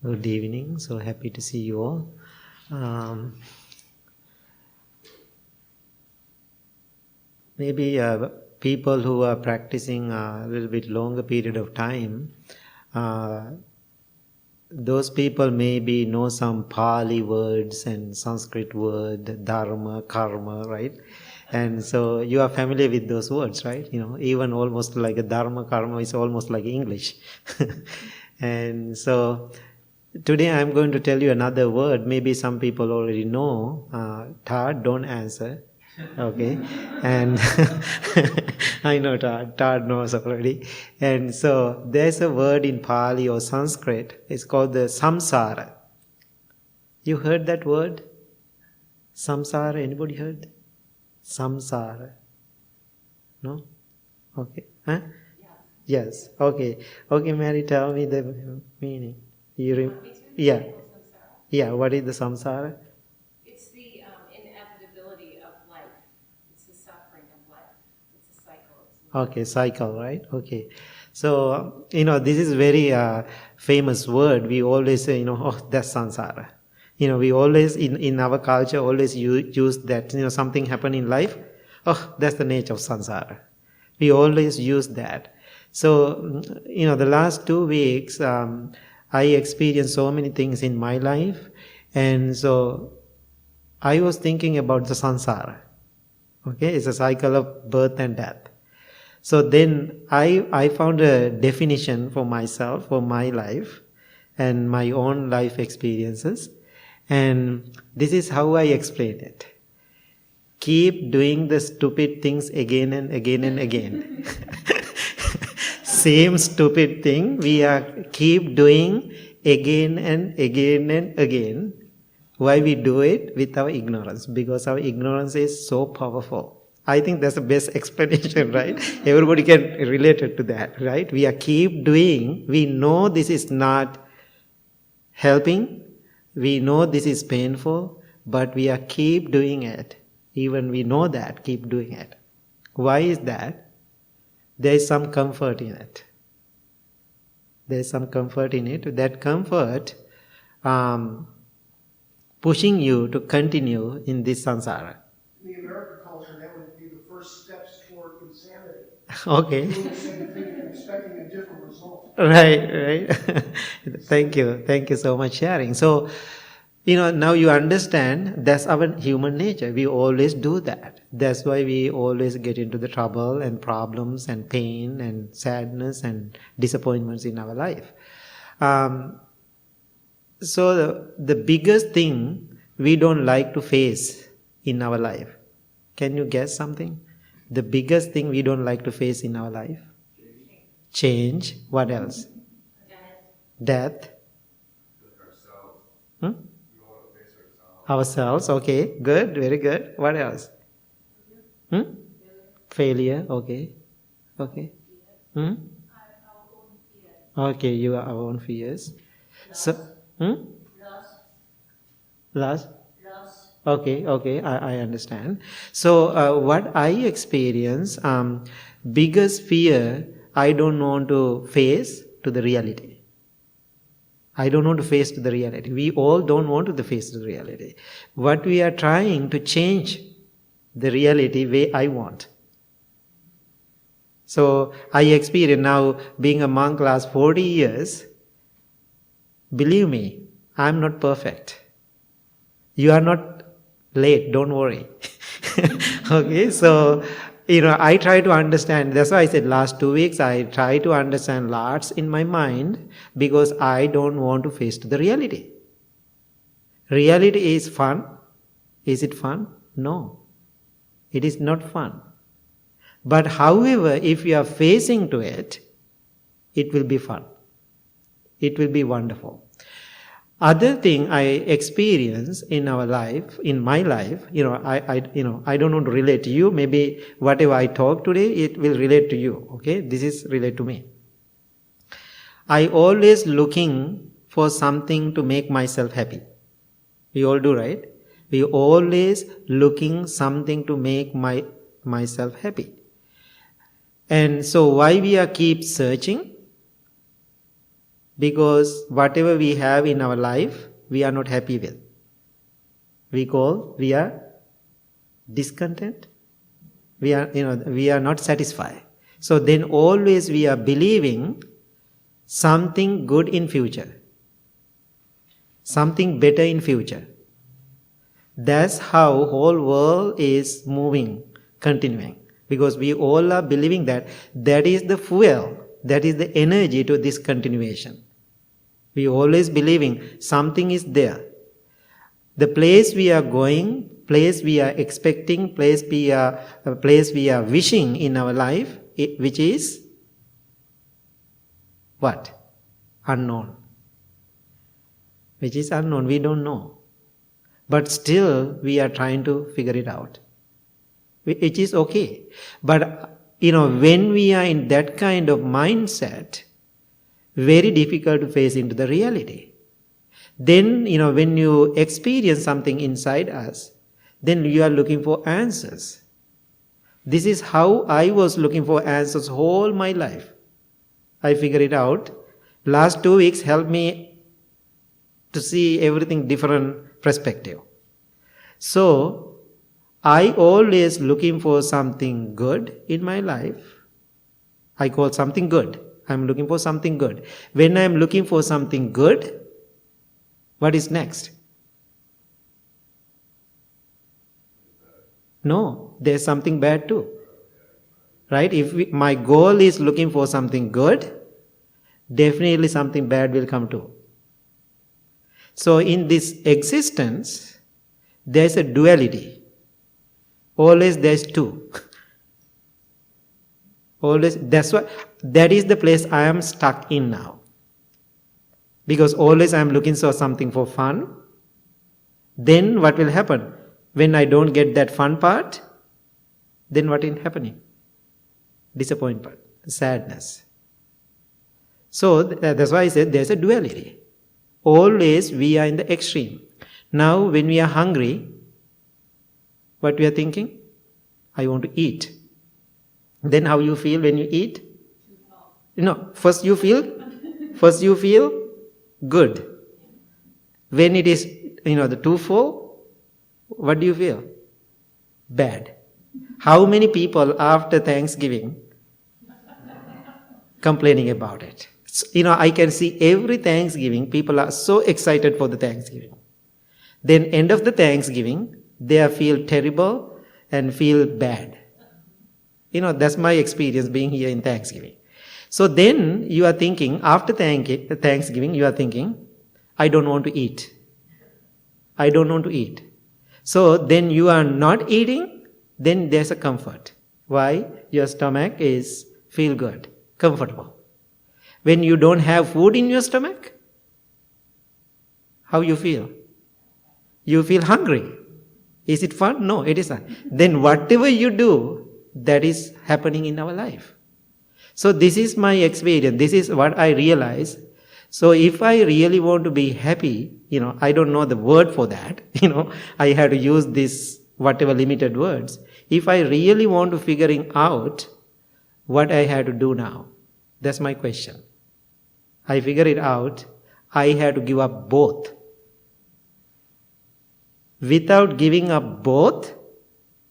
Good evening. So happy to see you all. Maybe people who are practicing a little bit longer period of time, those people maybe know some Pali words and Sanskrit word, dharma, karma, right? And so you are familiar with those words, right? Even almost like a dharma, karma is almost like English. And so today I'm going to tell you another word. Maybe some people already know. Tad, don't answer. Okay. And I know Tad knows already. And so there's a word in Pali or Sanskrit. It's called the Samsara. You heard that word? Samsara. Anybody heard? Samsara. No? Okay. Huh? Yes. Okay. Okay, Mary, tell me the meaning. Yeah. Yeah, what is the samsara? It's the inevitability of life. It's the suffering of life. It's a cycle. Okay, cycle, right? Okay. So, this is very famous word. We always say, oh, that's samsara. We always, in our culture, always use that, something happened in life. Oh, that's the nature of samsara. We always use that. So, the last 2 weeks, I experienced so many things in my life. And so, I was thinking about the samsara. Okay, it's a cycle of birth and death. So then I found a definition for myself, for my life and my own life experiences. And this is how I explain it. Keep doing the stupid things again and again and again. Same stupid thing we are keep doing again and again and again. Why we do it? With our ignorance. Because our ignorance is so powerful. I think that's the best explanation, right? Everybody can relate it to that, right? We are keep doing. We know this is not helping. We know this is painful, but we are keep doing it. Even we know that, keep doing it. Why is that? There is some comfort in it. There is some comfort in it. That comfort pushing you to continue in this samsara. In the American culture, that would be the first steps toward insanity. Okay. Doing the same thing and expecting a different result. Right. Thank you so much sharing. So, now you understand that's our human nature. We always do that. That's why we always get into the trouble and problems and pain and sadness and disappointments in our life. So the biggest thing we don't like to face in our life. Can you guess something? The biggest thing we don't like to face in our life? Change. What else? Death. Ourselves. Hmm? We don't want to face ourselves. Ourselves. Okay. Good. Very good. What else? Failure. Okay. Okay. Okay. You are our own fears. So. Loss. Okay, I understand. So what I experience, biggest fear I don't want to face to the reality. I don't want to face to the reality. We all don't want to face the reality. What we are trying to change the reality way I want. So I experience now being a monk last 40 years. Believe me, I'm not perfect. You are not late, don't worry. Okay, so, I try to understand. That's why I said last 2 weeks, I try to understand lots in my mind because I don't want to face the reality. Reality is fun. Is it fun? No. It is not fun. But however, if you are facing to it, it will be fun. It will be wonderful. Other thing I experience in our life, in my life, I don't want to relate to you. Maybe whatever I talk today, it will relate to you. Okay, this is relate to me. I always looking for something to make myself happy. We all do, right? We always looking something to make myself happy. And so why we are keep searching? Because whatever we have in our life, we are not happy with. We are discontent. We are not satisfied. So then always we are believing something good in future. Something better in future. That's how whole world is moving, continuing. Because we all are believing that is the fuel, that is the energy to this continuation. We always believing something is there. The place we are going, place we are expecting, place we are wishing in our life, which is what? Unknown. Which is unknown, we don't know. But still we are trying to figure it out. It is okay. But when we are in that kind of mindset, very difficult to face into the reality. Then, when you experience something inside us, then you are looking for answers. This is how I was looking for answers whole my life. I figured it out. Last 2 weeks helped me to see everything different perspective. So, I always looking for something good in my life. I call something good. I'm looking for something good. When I'm looking for something good, what is next? No, there's something bad too. Right? If my goal is looking for something good, definitely something bad will come too. So in this existence, there's a duality. Always there's two. Always, that is the place I am stuck in now. Because always I am looking for something for fun. Then what will happen? When I don't get that fun part, then what is happening? Disappointment, sadness. So that's why I said there's a duality. Always we are in the extreme. Now when we are hungry, what we are thinking? I want to eat. Then how you feel when you eat? First you feel good. When it is, the too full, what do you feel? Bad. How many people after Thanksgiving complaining about it? I can see every Thanksgiving, people are so excited for the Thanksgiving. Then end of the Thanksgiving, they feel terrible and feel bad. That's my experience being here in Thanksgiving. So then you are thinking, after Thanksgiving, you are thinking, I don't want to eat. I don't want to eat. So then you are not eating, then there's a comfort. Why? Your stomach is feel good, comfortable. When you don't have food in your stomach, how you feel? You feel hungry. Is it fun? No, it is not. Then whatever you do, that is happening in our life. So this is my experience. This is what I realize. So if I really want to be happy, I don't know the word for that. I have to use this whatever limited words. If I really want to figuring out what I have to do now, that's my question. I figure it out. I have to give up both. Without giving up both,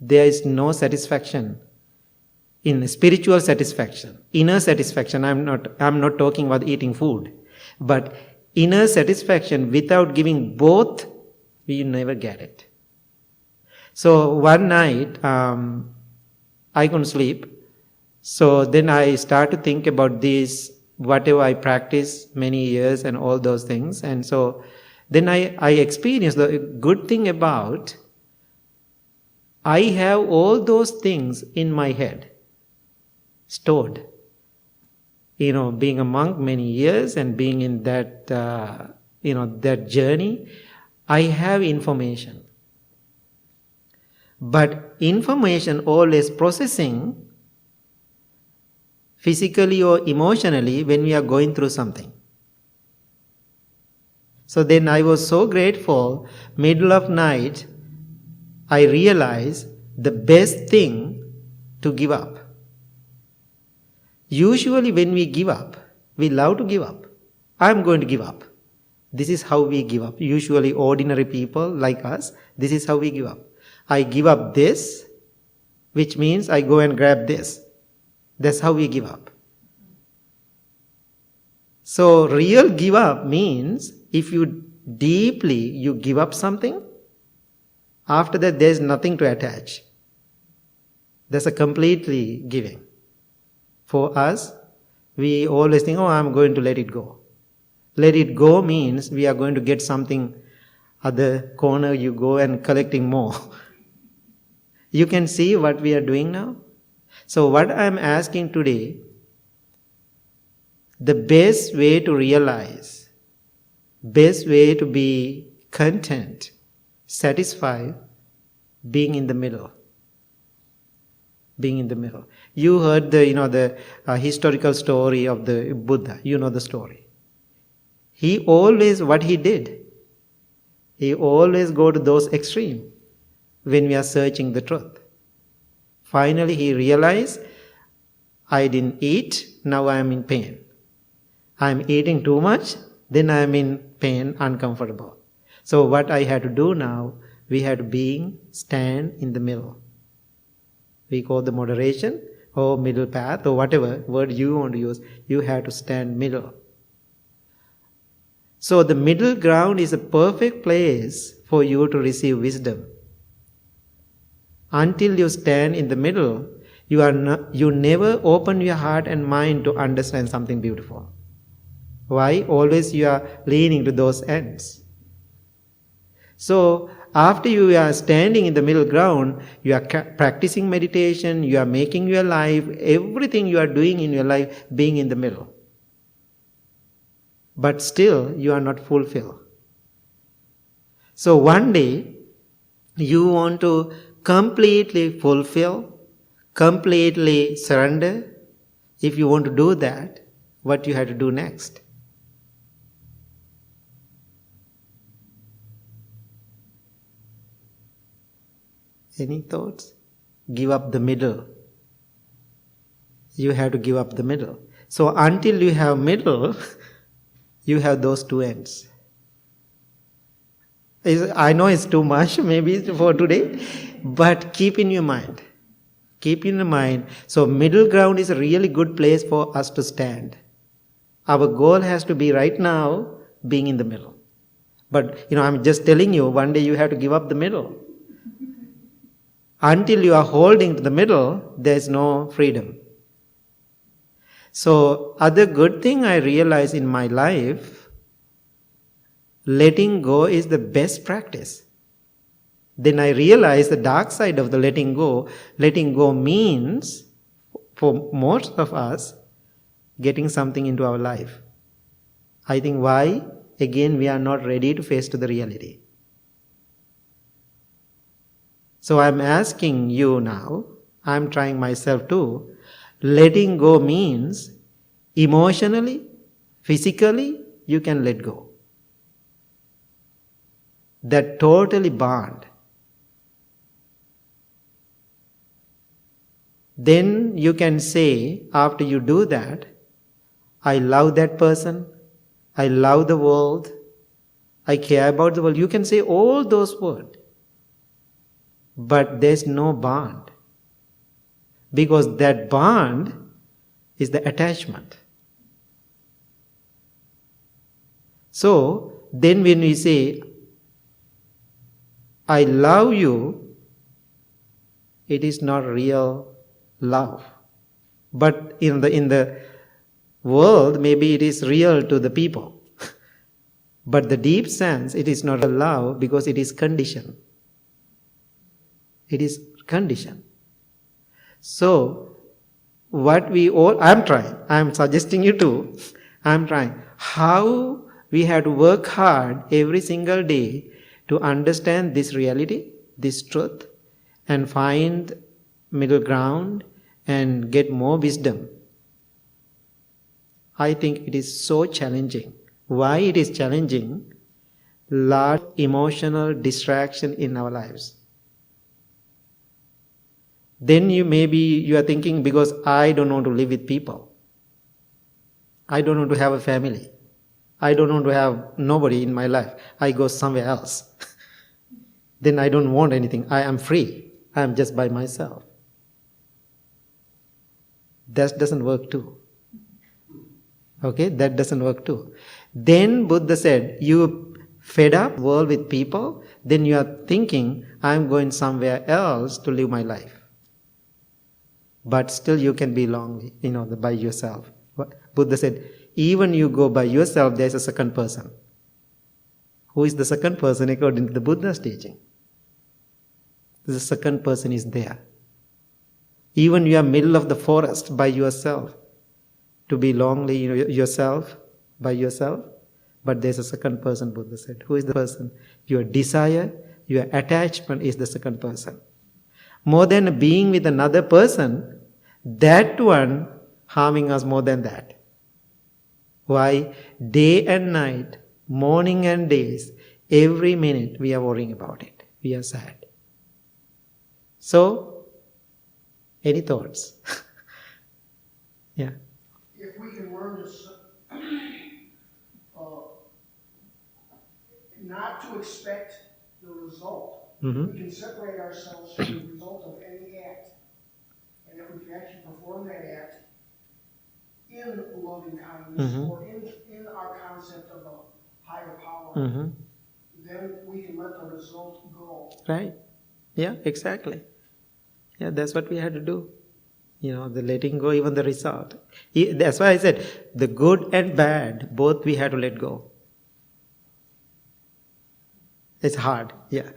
there is no satisfaction. In spiritual satisfaction, inner satisfaction, I'm not talking about eating food, but inner satisfaction without giving both, we never get it. So one night, I couldn't sleep. So then I start to think about this, whatever I practiced many years and all those things. And so then I experienced the good thing about, I have all those things in my head. Stored. Being a monk many years and being in that, that journey, I have information. But information always processing physically or emotionally when we are going through something. So then I was so grateful, middle of night, I realized the best thing to give up. Usually when we give up, we love to give up. I'm going to give up. This is how we give up. Usually ordinary people like us, this is how we give up. I give up this, which means I go and grab this. That's how we give up. So real give up means if you give up something, after that there's nothing to attach. That's a completely giving. For us, we always think, I'm going to let it go. Let it go means we are going to get something other corner, you go and collecting more. You can see what we are doing now. So what I'm asking today, the best way to realize, best way to be content, satisfied, being in the middle. Being in the middle. You heard the historical story of the Buddha. You know the story. He always, what he did, he always go to those extremes when we are searching the truth. Finally, he realized, I didn't eat, now I am in pain. I am eating too much, then I am in pain, uncomfortable. So what I had to do now, we had to stand in the middle. We call the moderation or middle path or whatever word you want to use. You have to stand middle. So the middle ground is a perfect place for you to receive wisdom. Until you stand in the middle, you never open your heart and mind to understand something beautiful. Why? Always you are leaning to those ends. So after you are standing in the middle ground, you are practicing meditation, you are making your life, everything you are doing in your life being in the middle. But still you are not fulfilled. So one day you want to completely fulfill, completely surrender. If you want to do that, what you have to do next? Any thoughts? Give up the middle. You have to give up the middle. So until you have middle, you have those two ends. I know it's too much maybe for today, but keep in your mind. Keep in your mind. So middle ground is a really good place for us to stand. Our goal has to be right now being in the middle. But I'm just telling you, one day you have to give up the middle. Until you are holding to the middle, there is no freedom. So, other good thing I realize in my life, letting go is the best practice. Then I realize the dark side of the letting go. Letting go means, for most of us, getting something into our life. I think why? Again, we are not ready to face to the reality. So I'm asking you now, I'm trying myself too, letting go means emotionally, physically, you can let go. That totally bond. Then you can say, after you do that, I love that person, I love the world, I care about the world. You can say all those words. But there's no bond. Because that bond is the attachment. So, then when we say, I love you, it is not real love. But in the world, maybe it is real to the people. But the deep sense, it is not a love because it is conditioned. It is conditioned. So, I'm suggesting you to, I'm trying. How we have to work hard every single day to understand this reality, this truth, and find middle ground and get more wisdom. I think it is so challenging. Why it is challenging? Large emotional distraction in our lives. Then you are thinking, because I don't want to live with people. I don't want to have a family. I don't want to have nobody in my life. I go somewhere else. Then I don't want anything. I am free. I am just by myself. That doesn't work too. Okay, that doesn't work too. Then Buddha said, you fed up world with people, then you are thinking, I'm going somewhere else to live my life. But still you can be lonely, by yourself. Buddha said, even you go by yourself, there's a second person. Who is the second person according to the Buddha's teaching? The second person is there. Even you are middle of the forest by yourself, to be lonely, yourself, by yourself. But there's a second person, Buddha said. Who is the person? Your desire, your attachment is the second person. More than being with another person, that one harming us more than that. Why? Day and night, morning and days, every minute we are worrying about it. We are sad. So, any thoughts? Yeah. If we can learn to not to expect the result, we can separate ourselves from the result of any act, and that we can actually perform that act in loving kindness or in our concept of a higher power, then we can let the result go. Right. Yeah, exactly. Yeah, that's what we had to do. The letting go, even the result. That's why I said, the good and bad, both we had to let go. It's hard, yeah.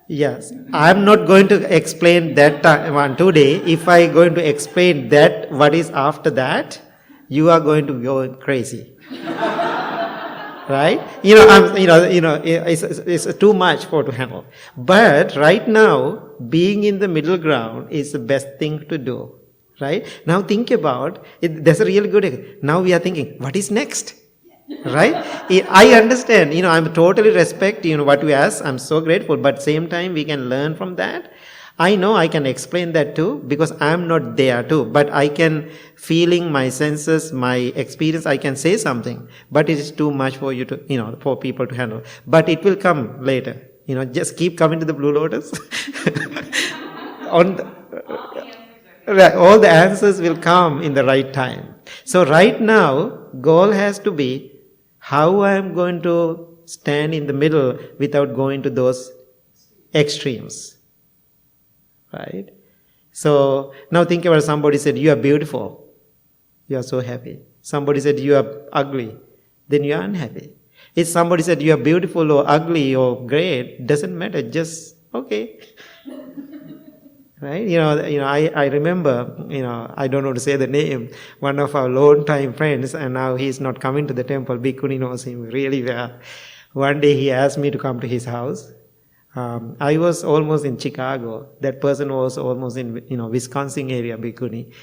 Yes, I'm not going to explain that one today. If I going to explain that, what is after that, you are going to go crazy. Right? It's too much to handle. But right now, being in the middle ground is the best thing to do. Right? Now think about it. That's a really good. Now we are thinking, what is next? Right? I understand. I'm totally respect. What you ask. I'm so grateful. But same time, we can learn from that. I know I can explain that too, because I'm not there too, but I can, feeling my senses, my experience, I can say something, but it is too much for you to, for people to handle. But it will come later. Just keep coming to the Blue Lotus. All the answers will come in the right time. So right now, goal has to be how I am going to stand in the middle without going to those extremes. Right? So now think about somebody said, you are beautiful. You are so happy. Somebody said, you are ugly. Then you are unhappy. If somebody said, you are beautiful or ugly or great, doesn't matter. Just, okay. Right? I remember, I don't know to say the name, one of our long-time friends, and now he's not coming to the temple. Bhikkhuni knows him really well. One day he asked me to come to his house. I was almost in Chicago. That person was almost in, Wisconsin area, Bhikkhuni.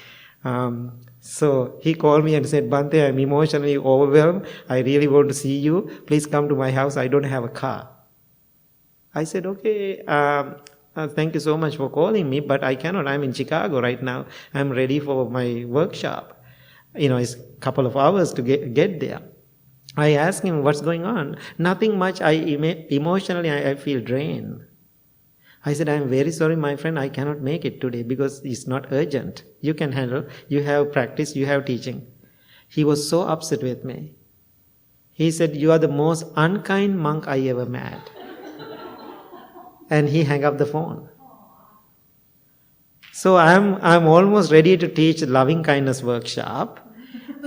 So he called me and said, Bhante, I'm emotionally overwhelmed. I really want to see you. Please come to my house. I don't have a car. I said, okay, thank you so much for calling me, but I cannot. I'm in Chicago right now. I'm ready for my workshop. It's a couple of hours to get there. I asked him, what's going on? Nothing much. Emotionally, I feel drained. I said, I'm very sorry, my friend. I cannot make it today because it's not urgent. You can handle. You have practice. You have teaching. He was so upset with me. He said, you are the most unkind monk I ever met. And he hung up the phone. So I'm almost ready to teach loving kindness workshop.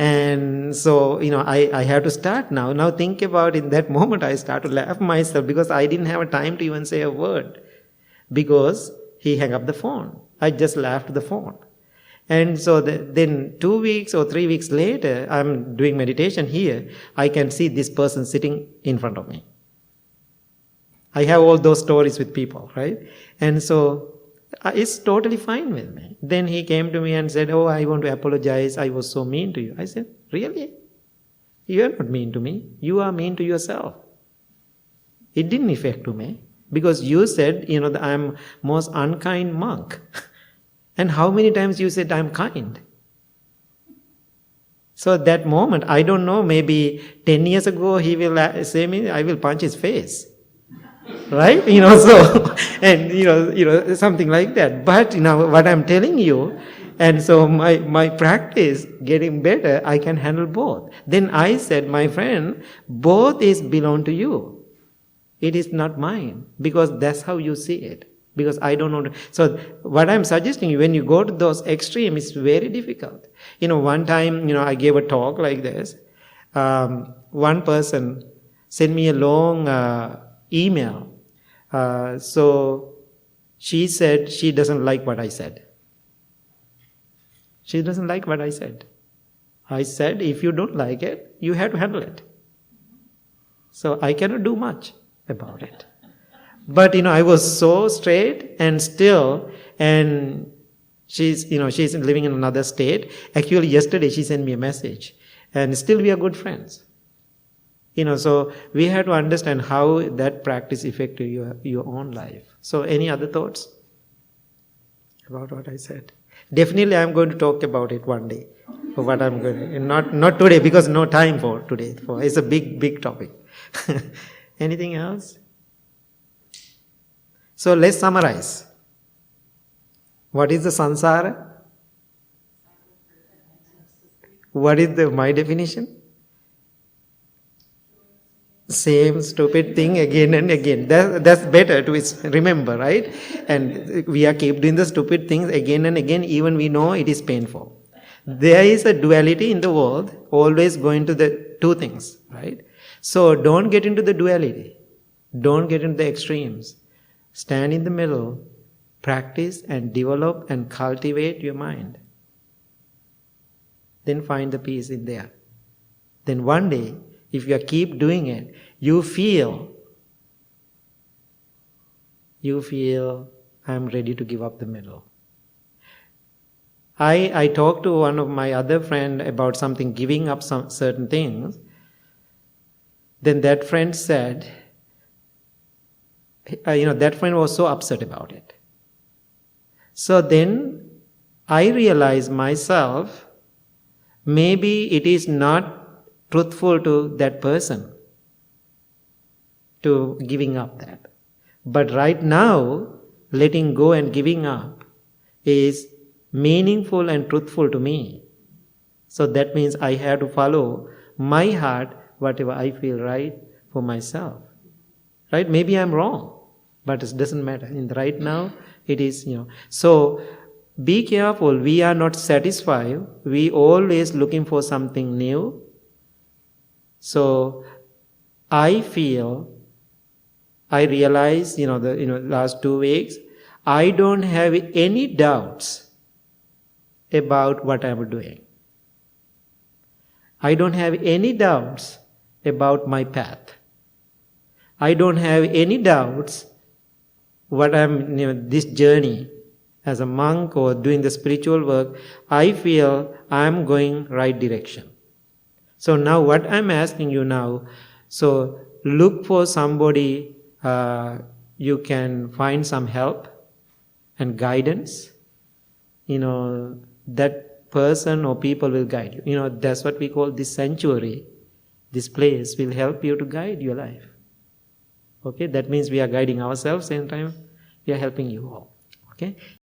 And so, I have to start now. Now think about in that moment, I start to laugh myself because I didn't have a time to even say a word. Because he hung up the phone. I just laughed the phone. And so then 2 weeks or 3 weeks later, I'm doing meditation here. I can see this person sitting in front of me. I have all those stories with people, right? And so it's totally fine with me. Then he came to me and said, oh, I want to apologize. I was so mean to you. I said, really? You are not mean to me. You are mean to yourself. It didn't affect to me. Because you said, that I'm most unkind monk. And how many times you said I'm kind? So at that moment, I don't know, maybe 10 years ago he will say me, I will punch his face. Right? So, and, something like that. But, what I'm telling you, and so my practice getting better, I can handle both. Then I said, my friend, both is belong to you. It is not mine. Because that's how you see it. Because I don't know. So what I'm suggesting you, when you go to those extremes, it's very difficult. One time, I gave a talk like this. One person sent me a long email. So she said she doesn't like what I said. She doesn't like what I said. I said, if you don't like it, you have to handle it. So I cannot do much about it. But, I was so straight and still, and she's living in another state. Actually, yesterday she sent me a message, and still we are good friends. So we have to understand how that practice affected your own life. So any other thoughts about what I said? Definitely I'm going to talk about it one day. What I'm going to, not today, because no time for today. It's a big topic. Anything else? So let's summarize. What is the samsara? What is my definition? Same stupid thing again and again. That's better to remember, right? And we are keep doing the stupid things again and again, even we know it is painful. There is a duality in the world, always going to the two things, right? So don't get into the duality. Don't get into the extremes. Stand in the middle, practice and develop and cultivate your mind. Then find the peace in there. Then one day, if you keep doing it, you feel I'm ready to give up the middle. I talked to one of my other friend about something, giving up some certain things. Then that friend said, that friend was so upset about it. So then I realized myself, maybe it is not truthful to that person to giving up that. But right now, letting go and giving up is meaningful and truthful to me. So that means I have to follow my heart, whatever I feel right for myself. Right? Maybe I'm wrong, but it doesn't matter. In the right now, it is, So be careful. We are not satisfied. We always looking for something new. So I realize, the last 2 weeks, I don't have any doubts about what I'm doing. I don't have any doubts about my path. I don't have any doubts what I'm, this journey as a monk or doing the spiritual work, I feel I'm going right direction. So now what I'm asking you now, so look for somebody, you can find some help and guidance. That person or people will guide you. That's what we call this sanctuary. This place will help you to guide your life. Okay, that means we are guiding ourselves, same time we are helping you all. Okay.